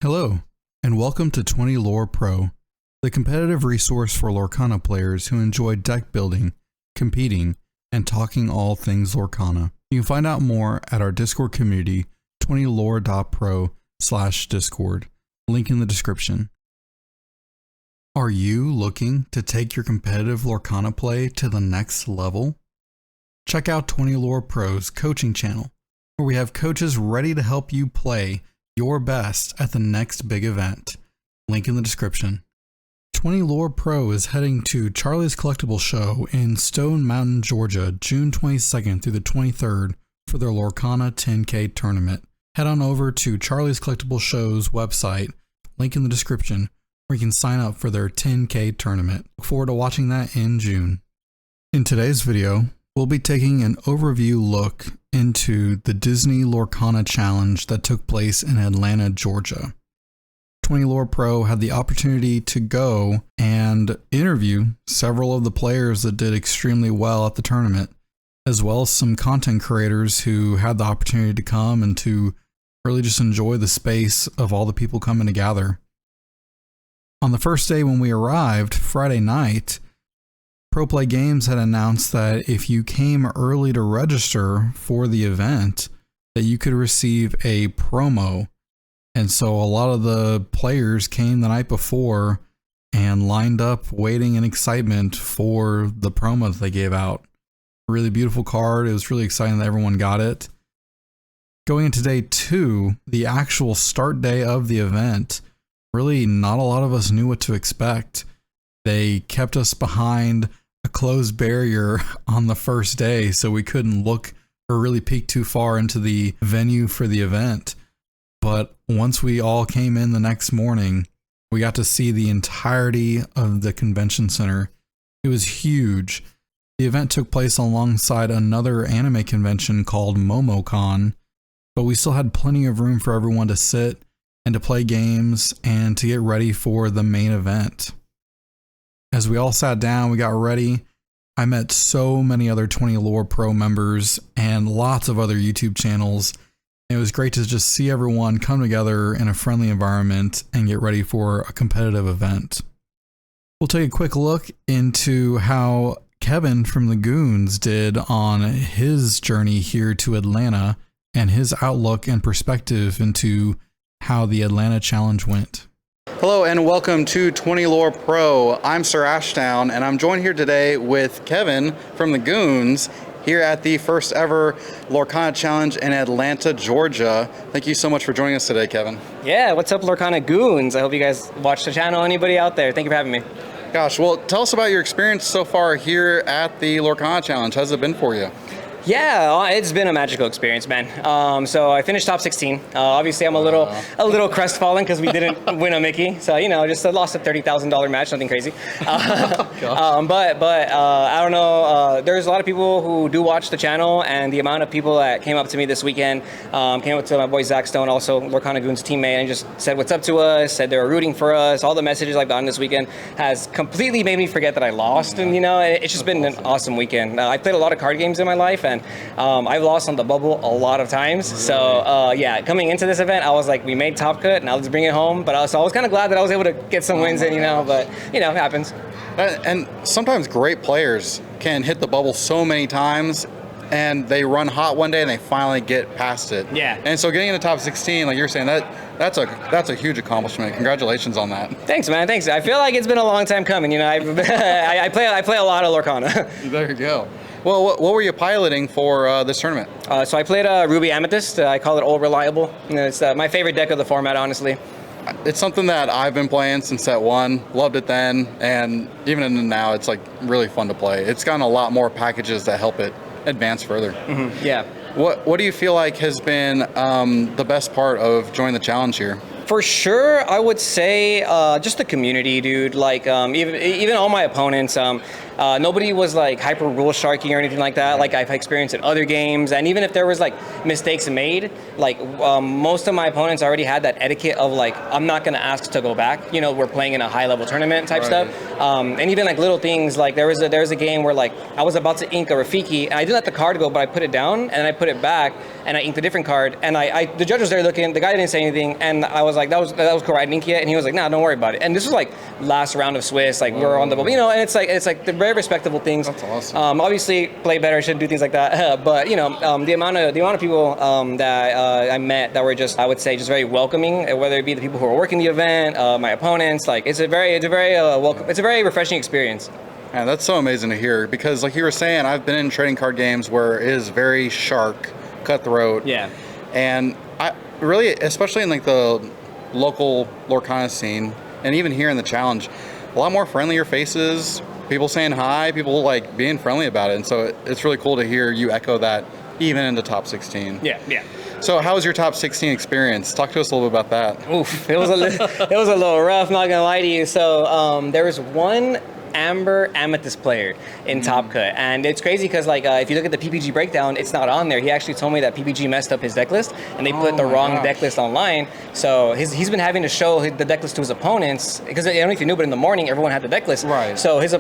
Hello, and welcome to 20 Lore Pro, the competitive resource for Lorcana players who enjoy deck building, competing, and talking all things Lorcana. You can find out more at our Discord community, 20lore.pro/discord, link in the description. Are you looking to take your competitive Lorcana play to the next level? Check out 20 Lore Pro's coaching channel, where we have coaches ready to help you play your best at the next big event. Link in the description. 20 Lore Pro is heading to Charlie's Collectible Show in Stone Mountain, Georgia, June 22nd through the 23rd for their Lorcana 10K tournament. Head on over to Charlie's Collectible Show's website, link in the description, where you can sign up for their 10K tournament. Look forward to watching that in June. In today's video, we'll be taking an overview look into the Disney Lorcana Challenge that took place in Atlanta, Georgia. 20 Lore Pro had the opportunity to go and interview several of the players that did extremely well at the tournament, as well as some content creators who had the opportunity to come and to really just enjoy the space of all the people coming to gather. On the first day when we arrived, Friday night, ProPlay Games had announced that if you came early to register for the event, that you could receive a promo. And so a lot of the players came the night before and lined up waiting in excitement for the promo that they gave out. Really beautiful card. It was really exciting that everyone got it. Going into day 2, the actual start day of the event, really not a lot of us knew what to expect. They kept us behind a closed barrier on the first day, so we couldn't look or really peek too far into the venue for the event. But once we all came in the next morning, we got to see the entirety of the convention center. It was huge. The event took place alongside another anime convention called MomoCon, but we still had plenty of room for everyone to sit and to play games and to get ready for the main event. As we all sat down, we got ready. I met so many other 20 Lore Pro members and lots of other YouTube channels. It was great to just see everyone come together in a friendly environment and get ready for a competitive event. We'll take a quick look into how Kevin from the Goons did on his journey here to Atlanta and his outlook and perspective into how the Atlanta Challenge went. Hello and welcome to 20 Lore Pro. I'm SirAshtown and I'm joined here today with Kevin from the Goons here at the first ever Lorcana Challenge in Atlanta, Georgia. Thank you so much for joining us today, Kevin. Yeah, what's up, Lorcana Goons? I hope you guys watch the channel. Anybody out there? Thank you for having me. Gosh, well, tell us about your experience so far here at the Lorcana Challenge. How's it been for you? Yeah, it's been a magical experience, man. So I finished top 16. Obviously, I'm a little crestfallen because we didn't win a Mickey. So just lost a $30,000 match, nothing crazy. But I don't know. There's a lot of people who do watch the channel, and the amount of people that came up to me this weekend, came up to my boy Zach Stone, also Lorcana Goons teammate, and just said what's up to us, said they were rooting for us. All the messages I've gotten this weekend has completely made me forget that I lost, and it's just been an awesome weekend. I played a lot of card games in my life, and I've lost on the bubble a lot of times. So yeah, coming into this event, I was like, we made top cut, now let's bring it home. But I was kind of glad that I was able to get some wins in, but it happens. And sometimes great players can hit the bubble so many times and they run hot one day and they finally get past it. Yeah. And so getting in the top 16, like you're saying, that's a huge accomplishment. Congratulations on that. Thanks, man. Thanks. I feel like it's been a long time coming. I play a lot of Lorcana. There you go. Well, what were you piloting for this tournament? So I played Ruby Amethyst. I call it All Reliable. It's my favorite deck of the format, honestly. It's something that I've been playing since set 1. Loved it then, and even now, it's like really fun to play. It's gotten a lot more packages that help it advance further. Mm-hmm. Yeah. What do you feel like has been the best part of joining the challenge here? For sure, I would say just the community, dude. Like even all my opponents, Nobody was like hyper rule sharking or anything like that, like I've experienced in other games. And even if there was like mistakes made, like most of my opponents already had that etiquette of like, I'm not going to ask to go back. You know, we're playing in a high level tournament type stuff. And even like little things, like there was a game where like I was about to ink a Rafiki, and I didn't let the card go, but I put it down and I put it back, and I inked a different card. And the judge was there looking. The guy didn't say anything, and I was like, that was cool. I didn't ink it, and he was like, nah, don't worry about it. And this was like last round of Swiss, like we were on the, you know, and it's like the very respectable things. That's awesome. Obviously, play better, shouldn't do things like that. But you know, the amount of people that I met that were just, I would say, just very welcoming. Whether it be the people who are working the event, my opponents, like it's a very refreshing experience. Man, that's so amazing to hear, because like you were saying, I've been in trading card games where it is very shark, cutthroat. Yeah. And I really, especially in like the local Lorcana scene, and even here in the challenge, a lot more friendlier faces, people saying hi, people like being friendly about it. And so it's really cool to hear you echo that even in the top 16. Yeah. So how was your top 16 experience? Talk to us a little bit about that. Oof, it was a little rough, not gonna lie to you. So there was one Amber Amethyst player in Top Cut, and it's crazy because like if you look at the PPG breakdown, it's not on there. He actually told me that PPG messed up his deck list and they put the wrong deck list online. So he's been having to show the deck list to his opponents, because I don't know if you knew, but in the morning everyone had the deck list. Right. So his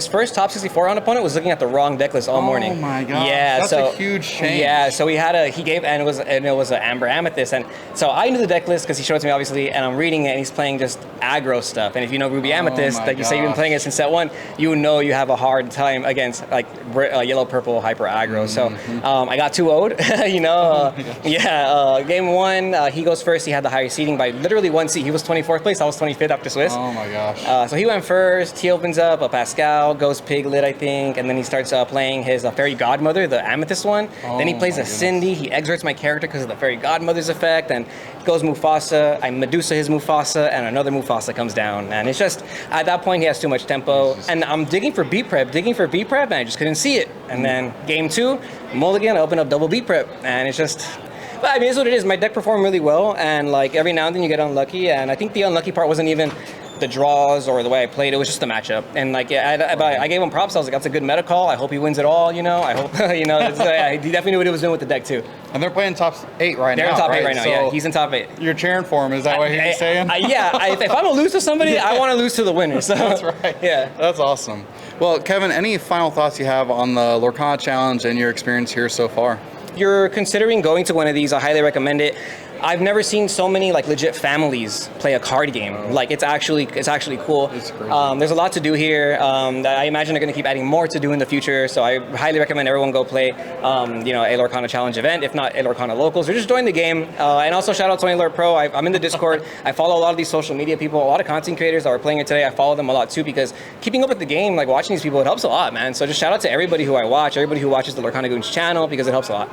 first top 64 round opponent was looking at the wrong deck list all morning. Oh my god. Yeah, that's a huge change. Yeah, so it was an Amber Amethyst, and so I knew the deck list because he showed it to me obviously, and I'm reading it and he's playing just aggro stuff. And if you know Ruby Amethyst, like you say you've been playing it since set 1, you know you have a hard time against like yellow purple hyper aggro. So I got 2-0'd, you know. Game 1, he goes first. He had the higher seeding by literally 1 seat. He was 24th place. I was 25th after Swiss. Oh my gosh. So he went first. He opens up a Pascal, goes Piglet, I think, and then he starts playing his Fairy Godmother, the Amethyst one. Then he plays a Cindy. He exerts my character because of the Fairy Godmother's effect, and goes Mufasa. I Medusa his Mufasa, and another Mufasa comes down. And it's just, at that point, he has too much tempo. And I'm digging for beat prep, and I just couldn't see it. And then game 2, mulligan, I open up double beat prep, and it's just, but I mean, it's what it is. My deck performed really well, and like every now and then you get unlucky, and I think the unlucky part wasn't even the draws or the way I played. It was just the matchup. And like, I gave him props. I was like, that's a good meta call. I hope he wins it all, you know. I hope, you know, he definitely knew what he was doing with the deck too. And they're playing top 8 right now. They're in top 8 right now, So yeah. He's in top 8. You're cheering for him, is that what he's saying? If I'm going to lose to somebody, I want to lose to the winner. So. That's right. Yeah. That's awesome. Well, Kevin, any final thoughts you have on the Lorcana Challenge and your experience here so far? If you're considering going to one of these, I highly recommend it. I've never seen so many like legit families play a card game. Like it's actually cool. It's great. There's a lot to do here. That I imagine they're going to keep adding more to do in the future. So I highly recommend everyone go play, a Lorcana Challenge event, if not a Lorcana Locals, or just join the game. And also shout out to Lord Pro. I'm in the Discord. I follow a lot of these social media people, a lot of content creators that are playing it today. I follow them a lot too, because keeping up with the game, like watching these people, it helps a lot, man. So just shout out to everybody who I watch, everybody who watches the Lorcana Goons channel, because it helps a lot.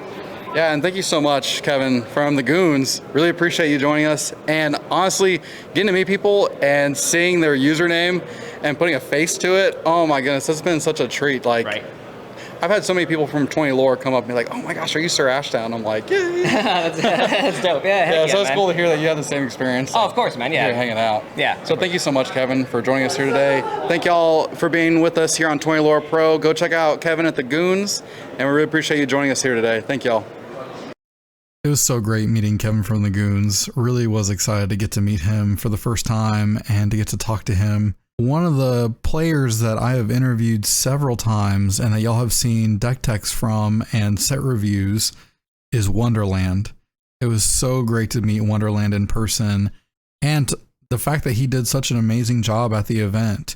Yeah, and thank you so much, Kevin, from the Goons. Really appreciate you joining us. And honestly, getting to meet people and seeing their username and putting a face to it, oh my goodness, that's been such a treat. Like, right. I've had so many people from 20 Lore come up and be like, oh my gosh, are you SirAshtown? I'm like, yeah. That's dope. Yeah, So it's man. cool to hear that you have the same experience. Oh, of course, man. Yeah. You're hanging out. Yeah. So thank you so much, Kevin, for joining us here today. Thank y'all for being with us here on 20 Lore Pro. Go check out Kevin at the Goons, and we really appreciate you joining us here today. Thank y'all. It was so great meeting Kevin from the Goons. Really was excited to get to meet him for the first time and to get to talk to him. One of the players that I have interviewed several times and that y'all have seen deck techs from and set reviews is Wonderland. It was so great to meet Wonderland in person, and the fact that he did such an amazing job at the event.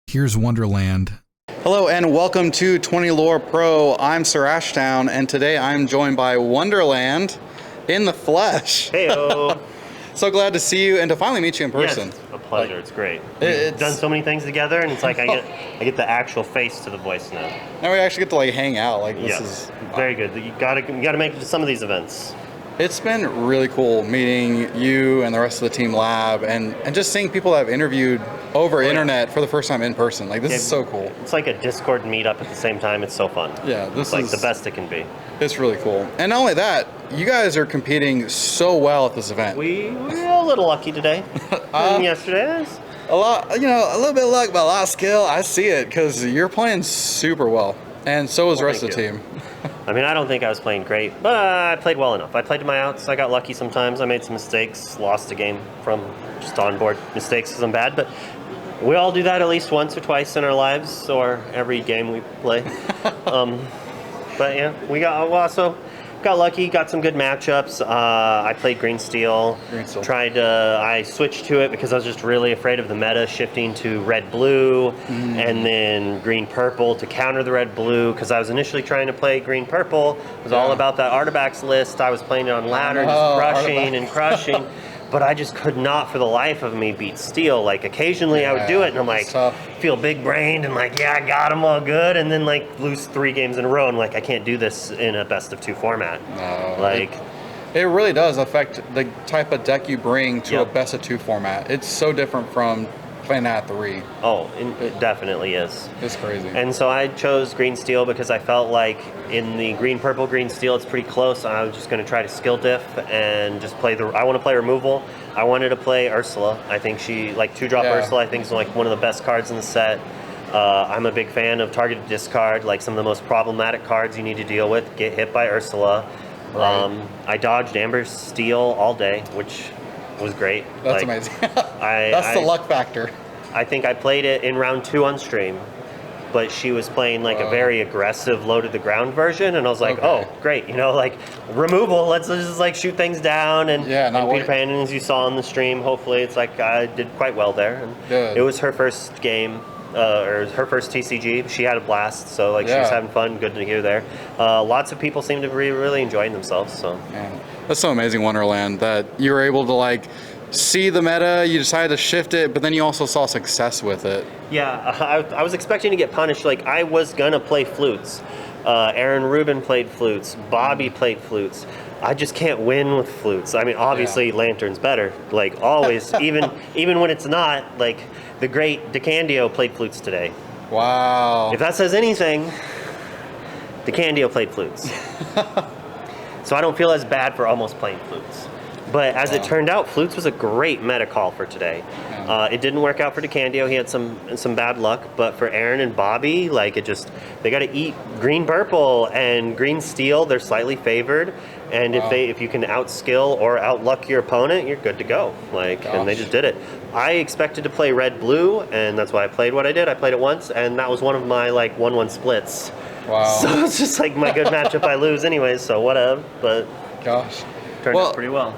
Here's Wonderland. Hello and welcome to 20 Lore Pro. I'm SirAshtown, and today I'm joined by Wonderland in the flesh. Heyo. So glad to see you and to finally meet you in person. Yes, a pleasure. It's great. We've done so many things together, and it's like I get the actual face to the voice now. Now we actually get to like hang out. Like this Yes, is very good. You gotta make it to some of these events. It's been really cool meeting you and the rest of the team lab and just seeing people that I've interviewed over internet for the first time in person. Like this is so cool. It's like a Discord meetup at the same time. It's so fun. Yeah, this it's like is the best it can be. It's really cool. And not only that, you guys are competing so well at this event. We're a little lucky today. And yesterday, A lot, you know, a little bit of luck, but a lot of skill. I see it because you're playing super well, and so is the rest of the team. I mean, I don't think I was playing great, but I played well enough. I played to my outs. I got lucky sometimes. I made some mistakes, lost a game from just onboard mistakes because I'm bad, but we all do that at least once or twice in our lives, or every game we play. But yeah, we also got lucky, got some good matchups. I played green steel. I switched to it because I was just really afraid of the meta shifting to red blue and then green purple to counter the red blue, because I was initially trying to play green purple. It was all about that artifacts list. I was playing it on ladder, just crushing and crushing. But I just could not for the life of me beat steel. Like occasionally I would do it and I'm like, feel big brained and like, yeah, I got them all good. And then like lose 3 games in a row and like, I can't do this in a best of 2 format. No, like it really does affect the type of deck you bring to a best of 2 format. It's so different from playing that at 3. Oh, it definitely is. It's crazy. And so I chose green steel because I felt like in the green purple green steel it's pretty close. I was just going to try to skill diff and just play I want to play removal. I wanted to play Ursula. I think she, like 2-drop Ursula, I think is like one of the best cards in the set. I'm a big fan of targeted discard, like some of the most problematic cards you need to deal with. Get hit by Ursula. Right. I dodged Amber's steel all day, which was great. That's amazing. That's the luck factor. I think I played it in round 2 on stream, but she was playing like a very aggressive low to the ground version, and I was like, oh, great, you know, like removal, let's just like shoot things down, and, and Peter Pan, as you saw on the stream, hopefully it's like I did quite well there. And it was her first game, or her first TCG. She had a blast, so like she was having fun. Good to hear there. Lots of people seem to be really enjoying themselves. So that's so amazing, Wonderland, that you were able to like see the meta, you decided to shift it, but then you also saw success with it. Yeah, I was expecting to get punished. Like I was gonna play flutes. Aaron Rubin played flutes. Bobby played flutes. I just can't win with flutes. I mean, obviously Lantern's better, like always, even when it's not. Like the great DeCandio played flutes today. Wow. If that says anything, DeCandio played flutes. So I don't feel as bad for almost playing flutes. But as it turned out, flutes was a great meta call for today. It didn't work out for DeCandio. He had some bad luck. But for Aaron and Bobby, like they got to eat green purple and green steel. They're slightly favored, and if you can outskill or outluck your opponent, you're good to go. Like, and they just did it. I expected to play red blue, and that's why I played what I did. I played it once, and that was one of my like 1-1 splits. Wow. So it's just like my good matchup. I lose anyways, so whatever. But turned out pretty well.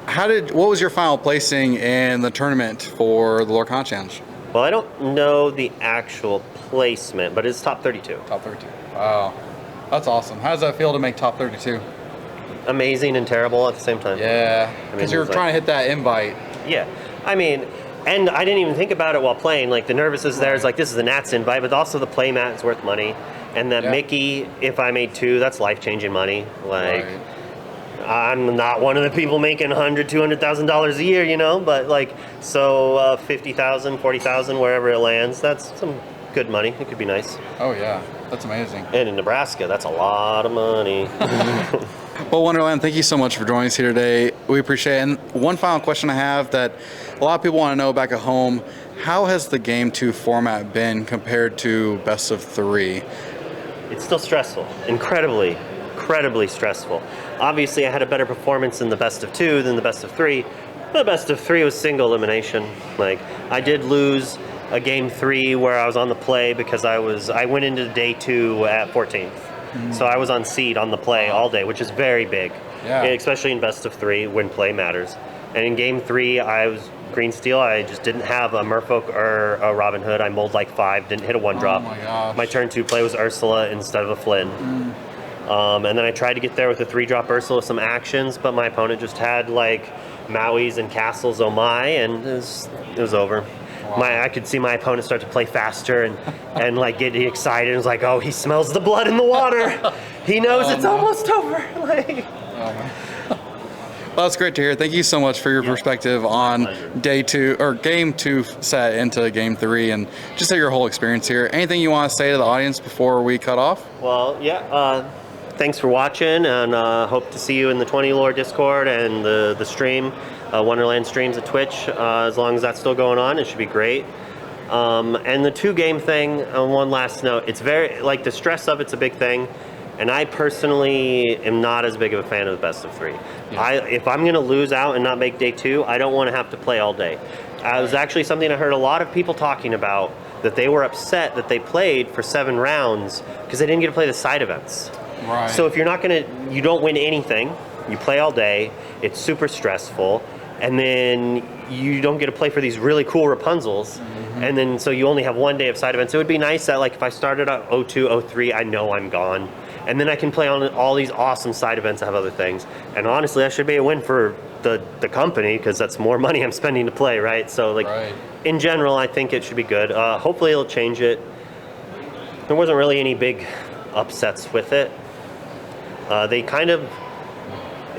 What was your final placing in the tournament for the Lorcana Challenge? Well, I don't know the actual placement, but it's top 32. Top 32. Wow. That's awesome. How does that feel to make top 32? Amazing and terrible at the same time. Yeah, because you were trying to hit that invite. Yeah. I mean, and I didn't even think about it while playing. Like, the nervousness there is like, this is the Nats invite, but also the playmat is worth money. And that Mickey, if I made 2, that's life-changing money. Like... I'm not one of the people making $100,000, $200,000 a year, you know, but like, so 50,000, 40,000, wherever it lands, that's some good money. It could be nice. Oh yeah, that's amazing. And in Nebraska, that's a lot of money. Well, Wonderland, thank you so much for joining us here today. We appreciate it. And one final question I have that a lot of people want to know back at home, how has the Game 2 format been compared to Best of 3? It's still stressful, incredibly stressful. Obviously, I had a better performance in the best of 2 than the best of 3. The best of 3 was single elimination. Like, I did lose a game 3 where I was on the play because I went into day 2 at 14th. So I was on seed on the play all day, which is very big, especially in best of 3 when play matters. And in game 3, I was green steel. I just didn't have a Merfolk or a Robin Hood. I mulled like 5, didn't hit a 1-drop. Oh my gosh. My turn 2 play was Ursula instead of a Flynn. And then I tried to get there with a 3-drop Ursula with some actions, but my opponent just had like Maui's and Castles Oh My, and it was over. Wow. I could see my opponent start to play faster and like get excited. It was like, oh, he smells the blood in the water. He knows it's almost over. Like, well, that's great to hear. Thank you so much for your perspective on day 2 or game 2 set into game 3, and just your whole experience here. Anything you want to say to the audience before we cut off? Well, thanks for watching, and hope to see you in the 20 Lore Discord and the stream. Wonderland streams at Twitch. As long as that's still going on, it should be great. And the 2-game thing, on one last note, it's very, like, the stress of it's a big thing. And I personally am not as big of a fan of the best of 3. Yeah. If I'm going to lose out and not make day 2, I don't want to have to play all day. It was actually something I heard a lot of people talking about, that they were upset that they played for 7 rounds because they didn't get to play the side events. Right. So if you're not going to, you don't win anything, you play all day, it's super stressful, and then you don't get to play for these really cool Rapunzels, and then so you only have 1 day of side events. It would be nice that, like, if I started at 02, 03, I know I'm gone. And then I can play on all these awesome side events that have other things. And honestly, that should be a win for the company, because that's more money I'm spending to play, right? So, like, in general, I think it should be good. Hopefully it'll change it. There wasn't really any big upsets with it. They kind of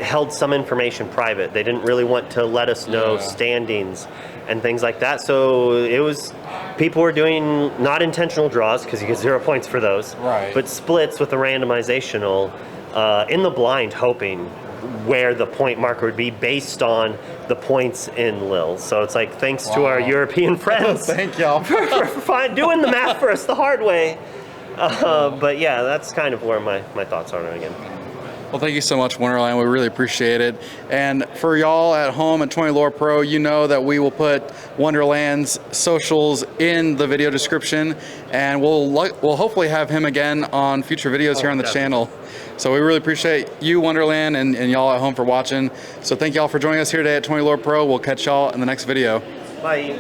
held some information private. They didn't really want to let us know standings and things like that. So it was, people were doing not intentional draws, because you get 0 points for those, but splits with the randomizational in the blind, hoping where the point marker would be based on the points in Lil. So it's like, thanks to our European friends. Thank y'all for doing the math for us the hard way. But yeah, that's kind of where my thoughts are again. Well, thank you so much, Wonderland. We really appreciate it. And for y'all at home at 20 Lore Pro, you know that we will put Wonderland's socials in the video description, and we'll hopefully have him again on future videos here on the channel. So we really appreciate you, Wonderland, and y'all at home for watching. So thank y'all for joining us here today at 20 Lore Pro. We'll catch y'all in the next video. Bye.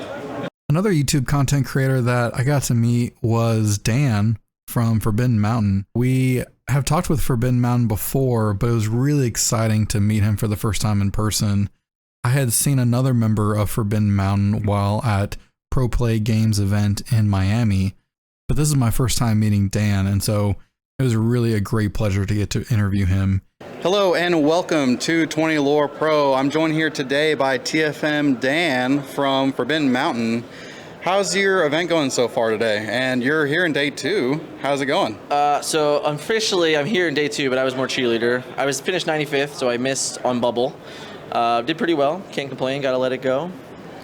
Another YouTube content creator that I got to meet was Dan from Forbidden Mountain. We have talked with Forbidden Mountain before, but it was really exciting to meet him for the first time in person. I had seen another member of Forbidden Mountain while at Pro Play Games event in Miami, but this is my first time meeting Dan, and so it was really a great pleasure to get to interview him. Hello and welcome to 20 Lore Pro. I'm joined here today by TFM Dan from Forbidden Mountain. How's your event going so far today? And you're here in day 2. How's it going? So officially I'm here in day 2, but I was more cheerleader. I was finished 95th, so I missed on bubble. Did pretty well. Can't complain. Got to let it go.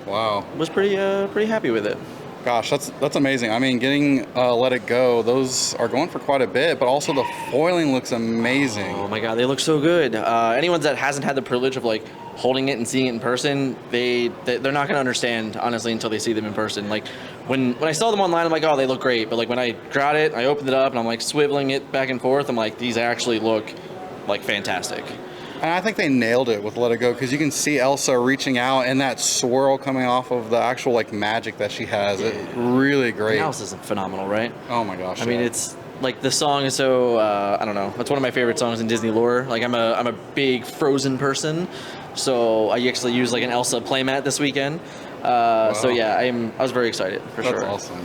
Wow. Was pretty happy with it. Gosh, that's amazing. I mean, getting Let It Go, those are going for quite a bit, but also the foiling looks amazing. Oh my god, they look so good. Anyone that hasn't had the privilege of like holding it and seeing it in person, they're not gonna understand honestly until they see them in person. Like when I saw them online, I'm like, oh, they look great. But like when I got it, I opened it up and I'm like swiveling it back and forth. I'm like, these actually look like fantastic. And I think they nailed it with Let It Go, because you can see Elsa reaching out and that swirl coming off of the actual like magic that she has. It's really great. The house is phenomenal, right? Oh my gosh. I mean, it's like the song is so I don't know. It's one of my favorite songs in Disney lore. Like I'm a big Frozen person, so I actually used like an Elsa playmat this weekend. So yeah, I was very excited for sure. That's awesome.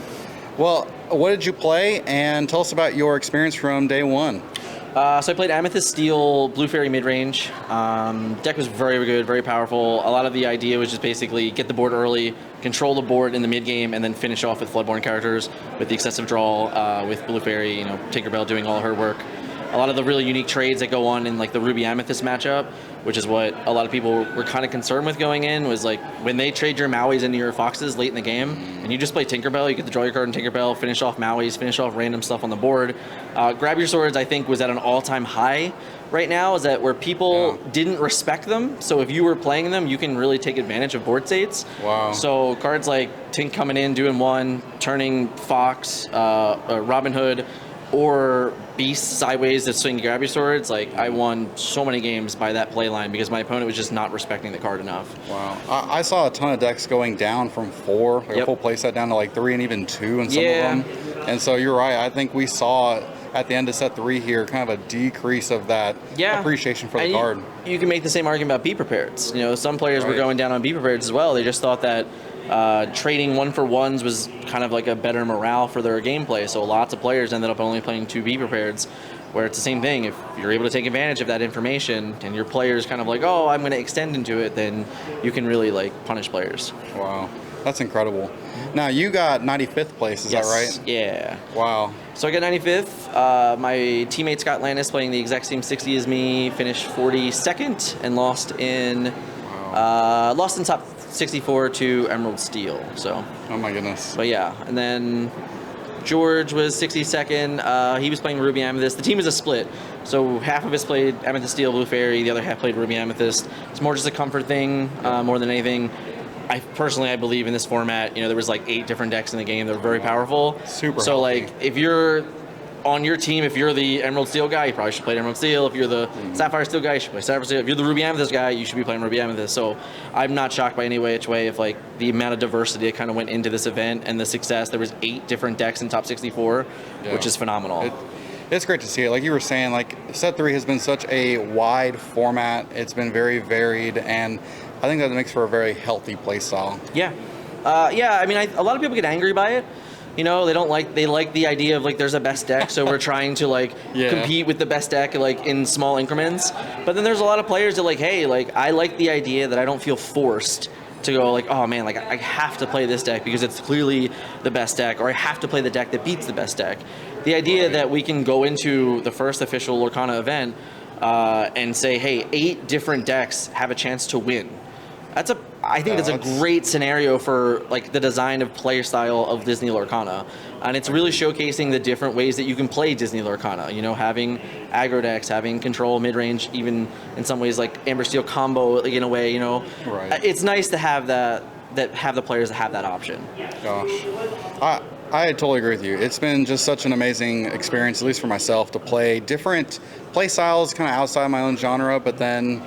Well, what did you play? And tell us about your experience from day 1. So I played Amethyst Steel, Blue Fairy midrange. Deck was very good, very powerful. A lot of the idea was just basically get the board early, control the board in the mid game, and then finish off with Floodborn characters with the excessive draw with Blue Fairy, Tinkerbell doing all her work. A lot of the really unique trades that go on in like the Ruby Amethyst matchup, which is what a lot of people were kind of concerned with going in, was like when they trade your Mauis into your Foxes late in the game, and you just play Tinkerbell, you get to draw your card in Tinkerbell, finish off Mauis, finish off random stuff on the board. Grab Your Swords, I think, was at an all-time high right now, is that where people didn't respect them. So if you were playing them, you can really take advantage of board states. Wow. So cards like Tink coming in, doing 1, turning Fox, Robin Hood, or Beast sideways to swing Grab Your Swords, like I won so many games by that play line because my opponent was just not respecting the card enough. Wow. I saw a ton of decks going down from 4, like a full play set, down to like 3 and even 2 in some of them. And so you're right. I think we saw at the end of set 3 here kind of a decrease of that appreciation for the card. You can make the same argument about Be Prepared. Some players were going down on Be Prepared as well. They just thought that trading 1-for-1s was kind of like a better morale for their gameplay. So lots of players ended up only playing 2 Be Prepareds, where it's the same thing. If you're able to take advantage of that information and your player's kind of like, oh, I'm going to extend into it, then you can really like punish players. Wow. That's incredible. Now, you got 95th place, is that right? Yeah. Wow. So I got 95th. My teammate Scott Landis, playing the exact same 60 as me, finished 42nd and lost in Lost in top 64 to Emerald Steel. So. Oh my goodness. But yeah, and then George was 62nd. He was playing Ruby Amethyst. The team is a split, so half of us played Amethyst Steel, Blue Fairy. The other half played Ruby Amethyst. It's more just a comfort thing, more than anything. I believe in this format. There was like 8 different decks in the game. They're very powerful. Super So healthy. like, if you're on your team, if you're the Emerald Steel guy, you probably should play Emerald Steel. If you're the Sapphire Steel guy, you should play Sapphire Steel. If you're the Ruby Amethyst guy, you should be playing Ruby Amethyst. So I'm not shocked by any which way of like the amount of diversity that kind of went into this event and the success. There was 8 different decks in top 64, which is phenomenal. It's great to see it. Like you were saying, like set 3 has been such a wide format. It's been very varied, and I think that makes for a very healthy play style. Yeah. I mean, a lot of people get angry by it. They like the idea of like there's a best deck, so we're trying to like compete with the best deck like in small increments. But then there's a lot of players that like, hey, like I like the idea that I don't feel forced to go like, oh man, like I have to play this deck because it's clearly the best deck, or I have to play the deck that beats the best deck. The idea that we can go into the first official Lorcana event and say, hey, 8 different decks have a chance to win. I think that's a great scenario for like the design of player style of Disney Lorcana, and it's really showcasing the different ways that you can play Disney Lorcana. Having aggro decks, having control mid range, even in some ways like Amber Steel combo like, in a way. Right. It's nice to have that have the players that have that option. Gosh, I totally agree with you. It's been just such an amazing experience, at least for myself, to play different play styles, kind of outside my own genre, but then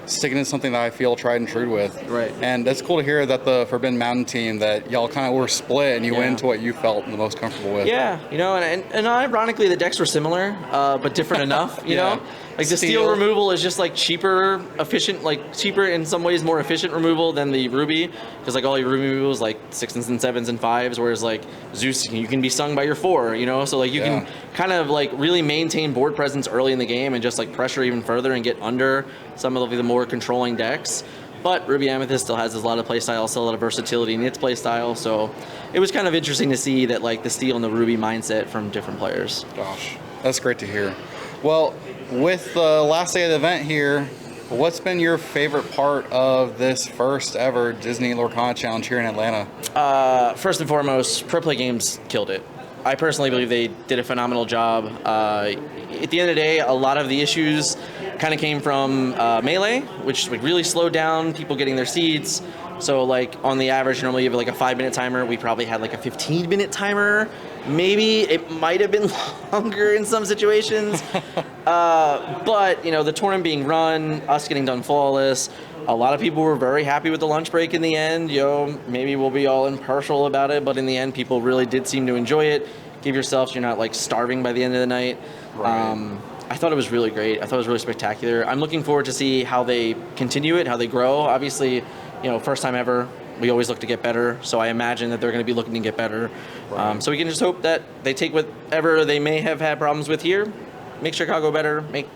sticking to something that I feel tried and true with. Right. And it's cool to hear that the Forbidden Mountain team, that y'all kind of were split and you went into what you felt the most comfortable with. Yeah, and ironically the decks were similar, but different enough, you know? Like the steel removal is just like cheaper, efficient, like cheaper in some ways, more efficient removal than the Ruby, because like all your Ruby removal is like 6s and 7s and 5s, whereas like Zeus, you can be sung by your 4, so like you can kind of like really maintain board presence early in the game and just like pressure even further and get under some of the more controlling decks. But Ruby Amethyst still has a lot of playstyle, still a lot of versatility in its playstyle, so it was kind of interesting to see that like the steel and the Ruby mindset from different players. Gosh, that's great to hear. Well, with the last day of the event here, what's been your favorite part of this first ever Disney Lorcana Challenge here in Atlanta? First and foremost, Pro Play Games killed it. I personally believe they did a phenomenal job. At the end of the day, a lot of the issues kind of came from Melee, which like really slowed down people getting their seeds. So like on the average, normally you have like a 5-minute timer. We probably had like a 15-minute timer. Maybe it might have been longer in some situations. But the tournament being run, us getting done flawless, a lot of people were very happy with the lunch break in the end. Maybe we'll be all impartial about it, but in the end, people really did seem to enjoy it. Give yourself so you're not like starving by the end of the night. Right. I thought it was really great. I thought it was really spectacular. I'm looking forward to see how they continue it, how they grow. Obviously, first time ever. We always look to get better, so I imagine that they're going to be looking to get better. Right. So we can just hope that they take whatever they may have had problems with here, make Chicago better, make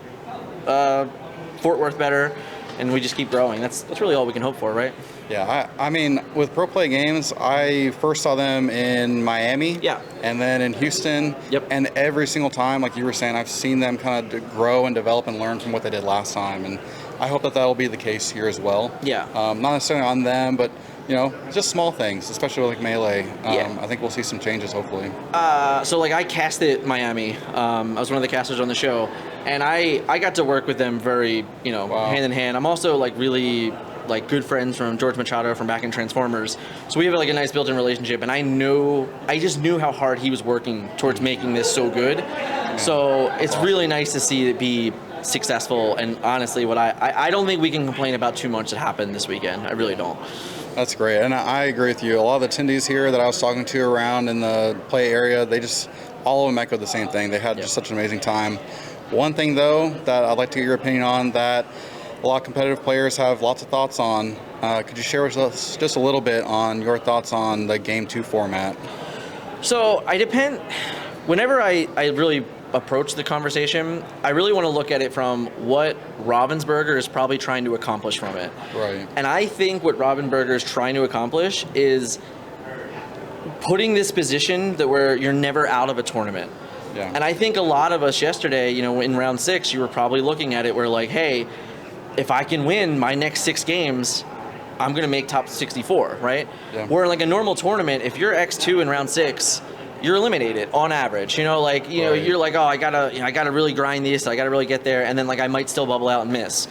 Fort Worth better, and we just keep growing. That's really all we can hope for, right? Yeah, I mean, with Pro Play Games, I first saw them in Miami. Yeah. And then in Houston. Yep. And every single time, like you were saying, I've seen them kind of grow and develop and learn from what they did last time. And I hope that will be the case here as well. Yeah. Not necessarily on them, but just small things, especially with like Melee. I think we'll see some changes, hopefully. So like I casted Miami. I was one of the casters on the show, and I got to work with them very, hand in hand. I'm also like really like good friends from George Machado from back in Transformers. So we have like a nice built-in relationship, and I just knew how hard he was working towards making this so good. So it's really nice to see it be successful, and honestly, I don't think we can complain about too much that happened this weekend. I really don't. That's great, and I agree with you. A lot of the attendees here that I was talking to around in the play area, all of them echoed the same thing. They had just such an amazing time. One thing, though, that I'd like to get your opinion on that a lot of competitive players have lots of thoughts on. Could you share with us just a little bit on your thoughts on the Game 2 format? So whenever I really approach the conversation, I really want to look at it from what Ravensburger is probably trying to accomplish from it. Right. And I think what Ravensburger is trying to accomplish is putting this position that where you're never out of a tournament. Yeah. And I think a lot of us yesterday, in round 6, you were probably looking at it where like, hey, if I can win my next 6 games, I'm going to make top 64, right? Yeah. Where in like a normal tournament, if you're X2 in round 6, you're eliminated on average. You know, like, you know, you're like, oh, I gotta really grind this, I gotta really get there, and then like I might still bubble out and miss.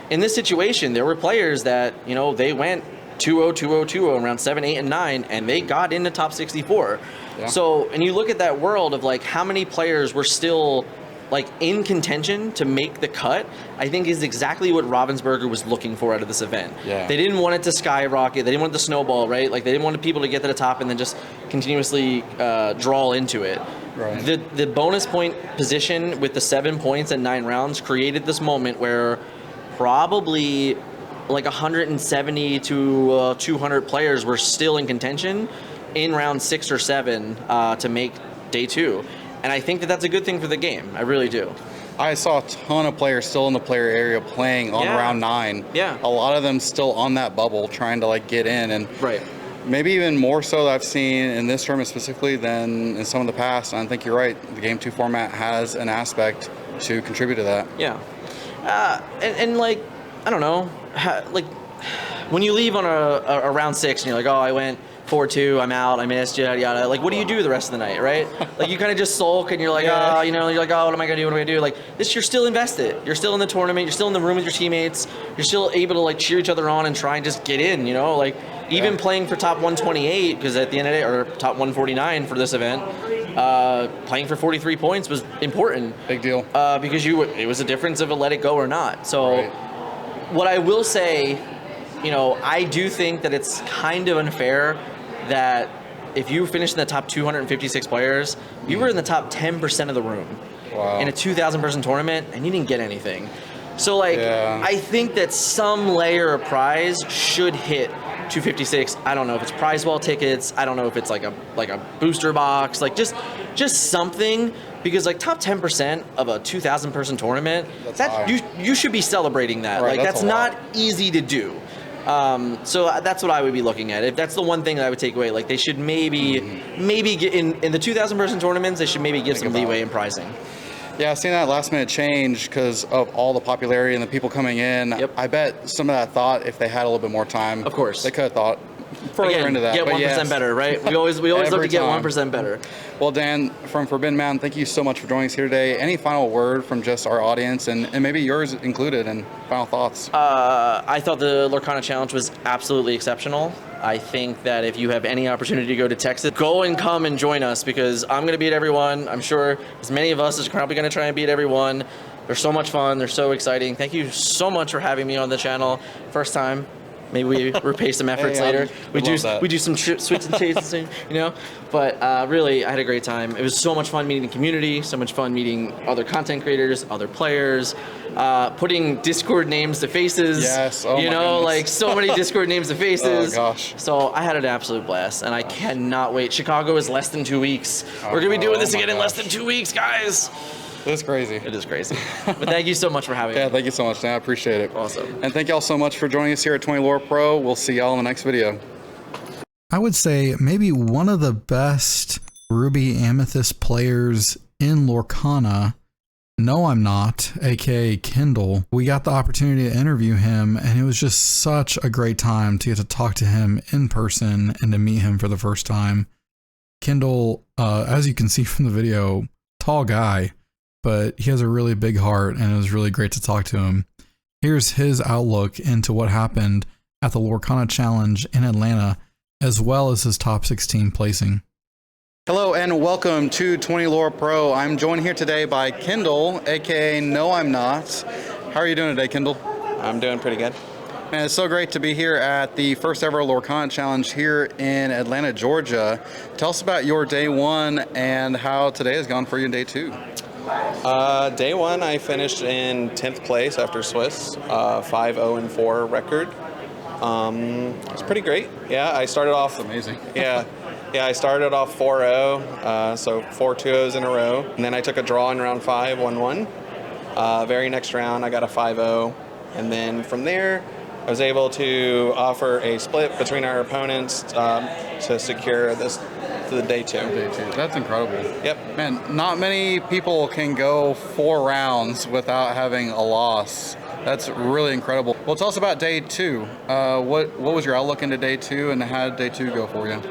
In this situation, there were players that, you know, they went 2-0, 2-0, 2-0 in round 7, 8, and 9, and they got into top 64. Yeah. So, and you look at that world of like how many players were still like in contention to make the cut, I think is exactly what Ravensburger was looking for out of this event. Yeah. They didn't want it to skyrocket. They didn't want it to snowball, right? Like they didn't want people to get to the top and then just continuously draw into it. Right. The bonus point position with the 7 points and 9 rounds created this moment where probably like 170 to 200 players were still in contention in round 6 or 7 to make day 2. And I think that that's a good thing for the game. I really do. I saw a ton of players still in the player area playing on round 9. Yeah. A lot of them still on that bubble trying to like get in, and right. Maybe even more so that I've seen in this tournament specifically than in some of the past. And I think you're right. The Game 2 format has an aspect to contribute to that. Yeah. And like, I don't know, like when you leave on a round 6 and you're like, oh, I went 4-2, I'm out, I missed, yada, yada. Like, what do you do the rest of the night, right? Like, you kind of just sulk and you're like, oh, you know, you're like, oh, what am I going to do, what am I going to do? Like, this, you're still invested. You're still in the tournament. You're still in the room with your teammates. You're still able to, like, cheer each other on and try and just get in, you know? Like, even playing for top 128, because at the end of the day, or top 149 for this event, playing for 43 points was important. Big deal. Because it was a difference of a let it go or not. So, what I will say, you know, I do think that it's kind of unfair that if you finish in the top 256 players, you were in the top 10% of the room in a 2,000 person tournament and you didn't get anything. So like, I think that some layer of prize should hit 256. I don't know if it's prize wall tickets. I don't know if it's like a booster box, like just something, because like top 10% of a 2,000 person tournament, you should be celebrating that. Right, like that's not easy to do. So that's what I would be looking at. If that's the one thing that I would take away, like they should maybe get in the 2,000 person tournaments, they should maybe give some leeway in pricing. Yeah, I've seen that last minute change because of all the popularity and the people coming in. Yep. I bet some of that thought, if they had a little bit more time, of course, they could have thought further Again, into that. Get 1% better, right? We always love to get 1% better. Well, Dan from Forbidden Mountain, thank you so much for joining us here today. Any final word from just our audience and maybe yours included, and final thoughts? I thought the Lorcana Challenge was absolutely exceptional. I think that if you have any opportunity to go to Texas, go and come and join us, because I'm going to beat everyone. I'm sure as many of us is probably going to try and beat everyone. They're so much fun. They're so exciting. Thank you so much for having me on the channel. First time. Maybe we repay some efforts later. We do some switch and chase, you know. But really, I had a great time. It was so much fun meeting the community. So much fun meeting other content creators, other players, putting Discord names to faces. Yes. Oh you know, like so many Discord names to faces. Oh gosh. So I had an absolute blast, and I cannot wait. Chicago is less than 2 weeks. We're gonna be doing this again in less than 2 weeks, guys. It's crazy. It is crazy. But thank you so much for having me. Yeah, thank you so much, Dan. I appreciate it. Awesome. And thank y'all so much for joining us here at 20 Lore Pro. We'll see y'all in the next video. I would say maybe one of the best Ruby Amethyst players in Lorcana, NOIMNOT, aka Kindle. We got the opportunity to interview him, and it was just such a great time to get to talk to him in person and to meet him for the first time. Kindle, as you can see from the video, tall guy, but he has a really big heart, and it was really great to talk to him. Here's his outlook into what happened at the Lorcana Challenge in Atlanta, as well as his top 16 placing. Hello and welcome to 20 Lore Pro. I'm joined here today by Kindle, aka NOIMNOT. How are you doing today, Kindle? I'm doing pretty good. And it's so great to be here at the first ever Lorcana Challenge here in Atlanta, Georgia. Tell us about your day one and how today has gone for you in day two. Day one, I finished in 10th place after Swiss, 5-0-4 record. It's pretty great. Yeah, I started off amazing. Yeah, I started off 4-0, so 4 2-0s in a row, and then I took a draw in round 5, 1-1. Very next round, I got a 5-0, and then from there, I was able to offer a split between our opponents to secure the day two. That's incredible. Yep. Man, not many people can go 4 rounds without having a loss That's really incredible. Well, tell us about day 2. What was your outlook into day 2, and how did day 2 go for you?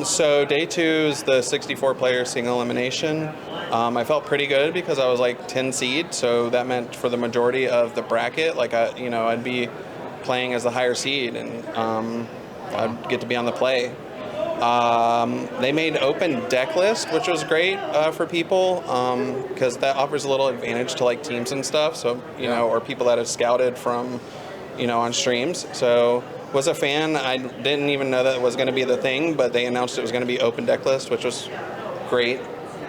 So day 2 is the 64-player single elimination. I felt pretty good because I was like 10 seed, so that meant for the majority of the bracket, like I'd be playing as the higher seed, and I'd get to be on the play. They made open deck list, which was great for people because that offers a little advantage to like teams and stuff. So or people that have scouted from on streams. So was a fan. I didn't even know that it was going to be the thing, but they announced it was going to be open deck list, which was great.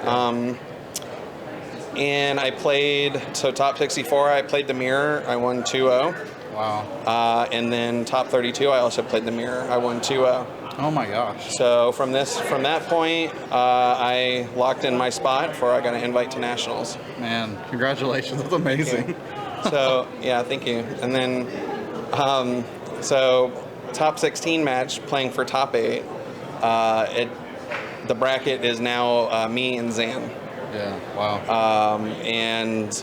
And I played top 64. I played the mirror. I won 2-0. Wow. And then top 32. I also played the mirror. I won 2-0. Oh my gosh. So from that point, I locked in my spot before I got an invite to nationals. Man, congratulations! That's amazing. So yeah, thank you. And then, so top 16 match playing for top 8. The bracket is now me and Zan. Yeah. Wow. And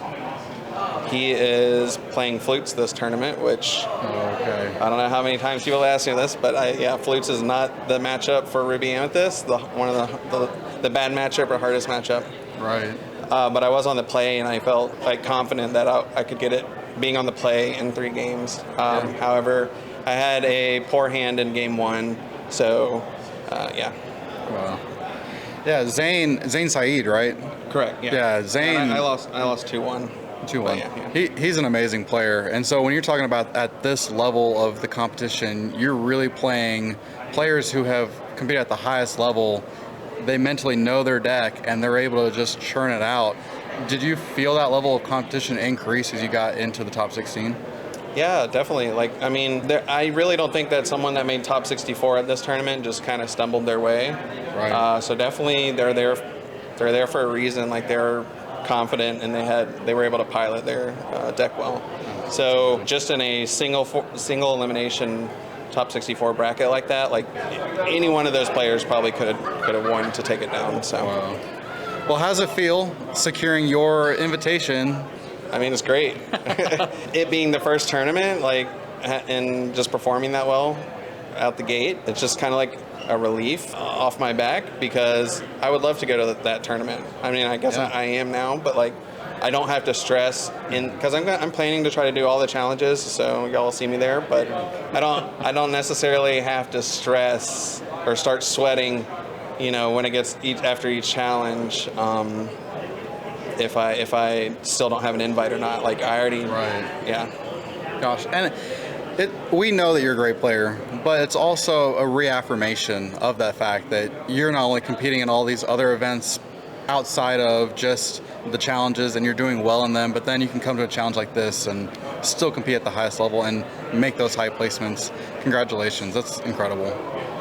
he is playing flutes this tournament, which okay. I don't know how many times people ask me this, but flutes is not the matchup for Ruby Amethyst. One of the bad matchup or hardest matchup. Right. But I was on the play, and I felt like confident that I could get it being on the play in 3 games. However, I had a poor hand in game 1, so yeah. Wow. Yeah, Zain Saeed, right? Correct. Yeah. Yeah, Zain. And I lost 2-1. 2-1. Yeah. He's an amazing player. And so when you're talking about at this level of the competition, you're really playing players who have competed at the highest level. They mentally know their deck, and they're able to just churn it out. Did you feel that level of competition increase as you got into the top 16? Yeah, definitely. I really don't think that someone that made top 64 at this tournament just kind of stumbled their way. Right. So definitely they're there for a reason. Like, they're confident, and they were able to pilot their deck well. So just in a single elimination top 64 bracket like that, like any one of those players probably could have won to take it down. So, wow. Well, how's it feel securing your invitation? I mean, it's great. It being the first tournament, and just performing that well out the gate, it's just kind of like a relief off my back, because I would love to go to that tournament. I mean, I guess I am now, but I don't have to stress because I'm planning to try to do all the challenges, so y'all will see me there. But I don't necessarily have to stress or start sweating, when it gets after each challenge. If I still don't have an invite or not, I already Gosh, and we know that you're a great player, but it's also a reaffirmation of that fact that you're not only competing in all these other events outside of just the challenges, and you're doing well in them, but then you can come to a challenge like this and still compete at the highest level and make those high placements. Congratulations, that's incredible.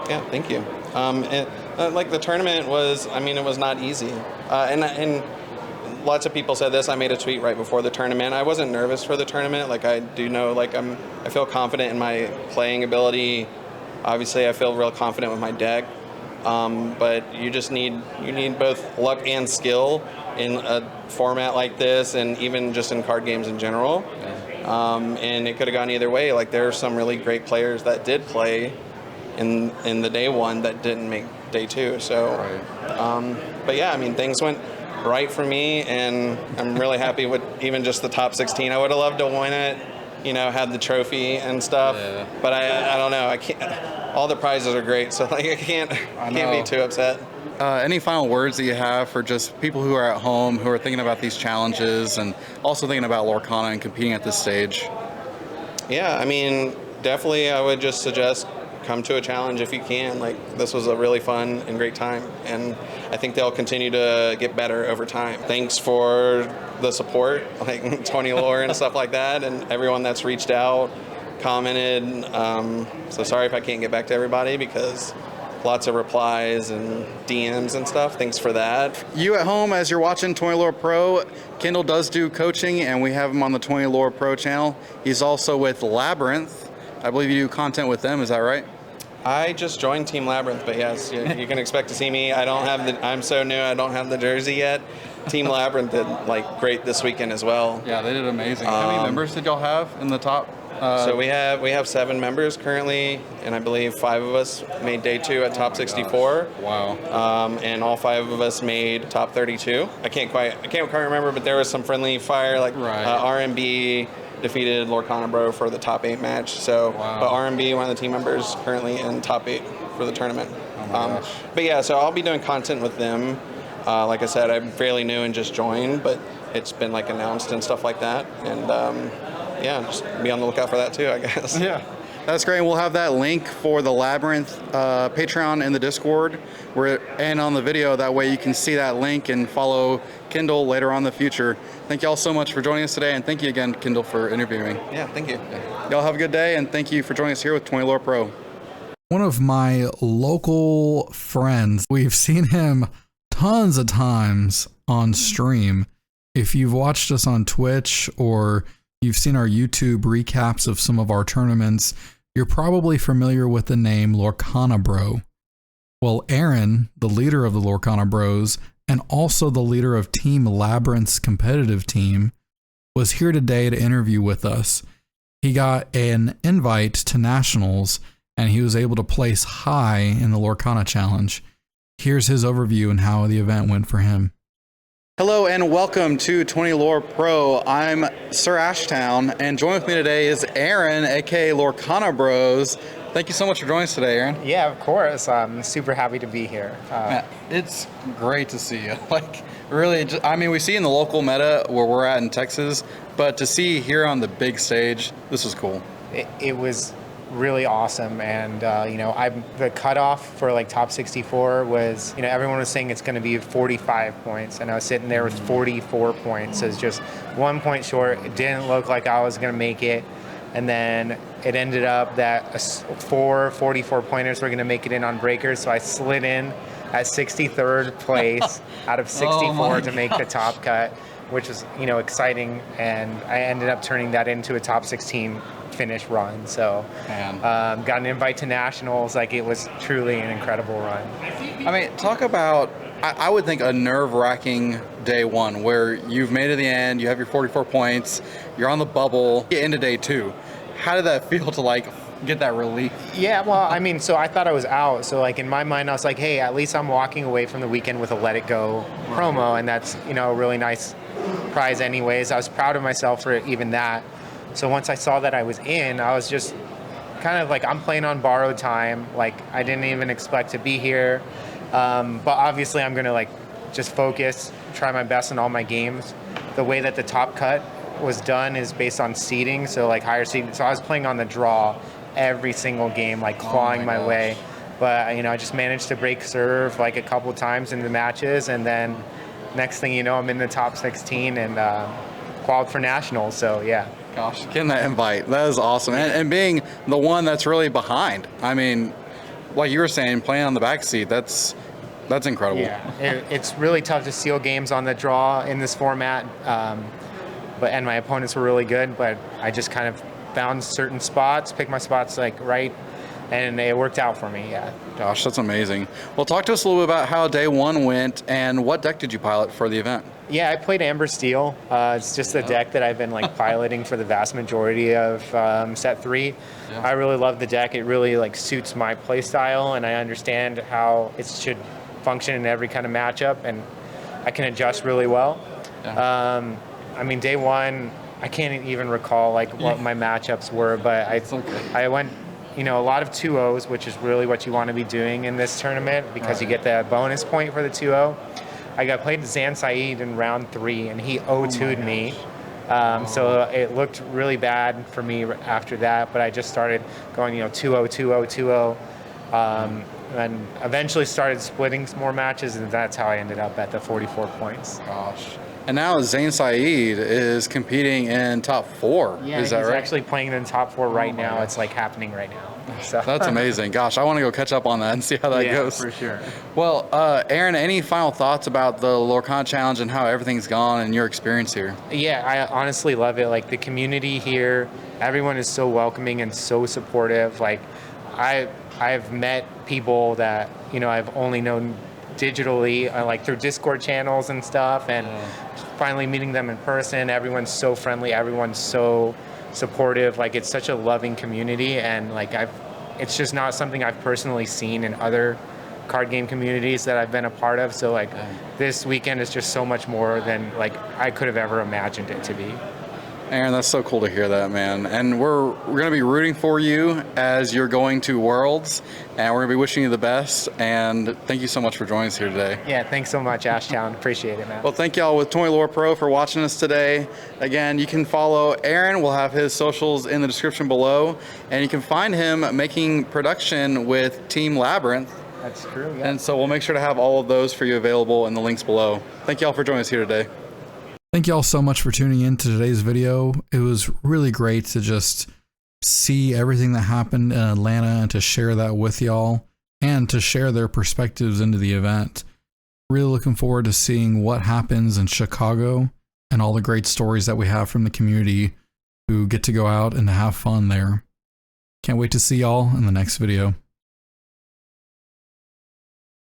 Yeah, thank you. The tournament was, it was not easy, and lots of people said this. I made a tweet right before the tournament. I wasn't nervous for the tournament. I do know, I feel confident in my playing ability. Obviously, I feel real confident with my deck. But you need both luck and skill in a format like this, and even just in card games in general. And it could have gone either way. There are some really great players that did play in the day 1 that didn't make day 2. So, but yeah, things went right for me, and I'm really happy with even just the top 16. I would have loved to win it, had the trophy and stuff. Yeah. But I don't know. I can't. All the prizes are great, so I can't be too upset. Any final words that you have for just people who are at home, who are thinking about these challenges and also thinking about Lorcana and competing at this stage? Yeah, definitely I would just suggest come to a challenge if you can. This was a really fun and great time, and I think they'll continue to get better over time. Thanks for the support, Tony Lore and stuff like that, and everyone that's reached out, commented. So sorry if I can't get back to everybody, because lots of replies and DMs and stuff. Thanks for that. You at home, as you're watching 20 Lore Pro, Kendall does do coaching, and we have him on the 20 Lore Pro channel. He's also with Labyrinth. I believe you do content with them, is that right? I just joined Team Labyrinth, but yes, you can expect to see me. I'm so new, I don't have the jersey yet. Team Labyrinth did like great this weekend as well. Yeah, they did amazing. How many members did y'all have in the top? So we have 7 members currently, and I believe 5 of us made day 2 at top 64. Wow. And all 5 of us made top 32. I can't quite remember, but there was some friendly fire. Like RMB defeated Lorcanabro for the top 8 match. So, but RMB, one of the team members, currently in top 8 for the tournament. But yeah, so I'll be doing content with them. Like I said, I'm fairly new and just joined, but it's been like announced and stuff like that. And yeah, just be on the lookout for that too, I guess. Yeah, that's great. We'll have that link for the Labyrinth Patreon in the Discord and on the video. That way you can see that link and follow Kendall later on in the future. Thank y'all so much for joining us today, and thank you again, Kendall, for interviewing. Yeah, thank you. Y'all have a good day, and thank you for joining us here with 20 Lore Pro. One of my local friends, we've seen him tons of times on stream. If you've watched us on Twitch or you've seen our YouTube recaps of some of our tournaments, you're probably familiar with the name Lorcanabro. Well, Aaron, the leader of the Lorcanabros and also the leader of Team Labyrinth's competitive team, was here today to interview with us. He got an invite to Nationals and he was able to place high in the Lorcana Challenge. Here's his overview and how the event went for him. Hello and welcome to 20 Lore Pro. I'm SirAshtown, and joining with me today is Aaron, aka Lorcanabros. Thank you so much for joining us today, Aaron. Yeah, of course. I'm super happy to be here. It's great to see you. Like, really, I mean, we see in the local meta where we're at in Texas, but to see you here on the big stage, this was cool. It was really awesome, and the cutoff for like top 64 was, everyone was saying it's going to be 45 points, and I was sitting there with 44 points. It's just 1 point short. It didn't look like I was going to make it, and then it ended up that 4 44 pointers were going to make it in on breakers, so I slid in at 63rd place out of 64 to make the top cut, which was exciting, and I ended up turning that into a top 16 finish run. So got an invite to Nationals. Like, it was truly an incredible run. I mean, talk about, I would think, a nerve-wracking day 1 where you've made it to the end, you have your 44 points, you're on the bubble, get into day 2. How did that feel to like get that relief? Yeah, well, I mean, so I thought I was out. So like in my mind, I was like, hey, at least I'm walking away from the weekend with a Let It Go promo, and that's a really nice prize anyways. I was proud of myself for even that. So once I saw that I was in, I was just kind of like, I'm playing on borrowed time. Like, I didn't even expect to be here. But obviously I'm going to like just focus, try my best in all my games. The way that the top cut was done is based on seeding. So like higher seeding. So I was playing on the draw every single game, like clawing my way. But I just managed to break serve like a couple times in the matches. And then next thing you know, I'm in the top 16 and qualified for Nationals. So yeah. Gosh, getting that invite, that is awesome. And being the one that's really behind. I mean, like you were saying, playing on the back seat, that's incredible. Yeah, it's really tough to steal games on the draw in this format. And my opponents were really good, but I just kind of found certain spots, picked my spots like right, and it worked out for me, yeah. Gosh, that's amazing. Well, talk to us a little bit about how day 1 went, and what deck did you pilot for the event? Yeah, I played Amber Steel. It's just a deck that I've been like piloting for the vast majority of set 3. Yeah. I really love the deck. It really like suits my play style, and I understand how it should function in every kind of matchup, and I can adjust really well. Yeah. I mean, day 1, I can't even recall like what my matchups were, but I went, a lot of 2-0s, which is really what you want to be doing in this tournament because you get the bonus point for the 2-0. I got played Zan Saeed in round 3, and he 0-2'd me. So it looked really bad for me after that, but I just started going, 2-0, 2-0, 2-0, and eventually started splitting more matches, and that's how I ended up at the 44 points. Gosh. And now Zane Saeed is competing in top 4. Yeah, is that right? He's actually playing in top 4 right now. Gosh. It's like happening right now. So. That's amazing. Gosh, I want to go catch up on that and see how that goes. Yeah, for sure. Well, Aaron, any final thoughts about the Lorcana Challenge and how everything's gone and your experience here? Yeah, I honestly love it. Like, the community here, everyone is so welcoming and so supportive. Like, I've met people that, I've only known digitally, like through Discord channels and stuff, and finally meeting them in person. Everyone's so friendly. Everyone's so supportive. Like, it's such a loving community, and like it's just not something I've personally seen in other card game communities that I've been a part of. So like this weekend is just so much more than like I could have ever imagined it to be. Aaron, that's so cool to hear that, man. And we're going to be rooting for you as you're going to Worlds, and we're going to be wishing you the best. And thank you so much for joining us here today. Yeah, thanks so much, Ashtown. Appreciate it, man. Well, thank y'all with 20 Lore Pro for watching us today. Again, you can follow Aaron. We'll have his socials in the description below, and you can find him making production with Team Labyrinth. That's true, yeah. And so we'll make sure to have all of those for you available in the links below. Thank y'all for joining us here today. Thank you all so much for tuning in to today's video. It was really great to just see everything that happened in Atlanta and to share that with y'all and to share their perspectives into the event. Really looking forward to seeing what happens in Chicago and all the great stories that we have from the community who get to go out and have fun there. Can't wait to see y'all in the next video.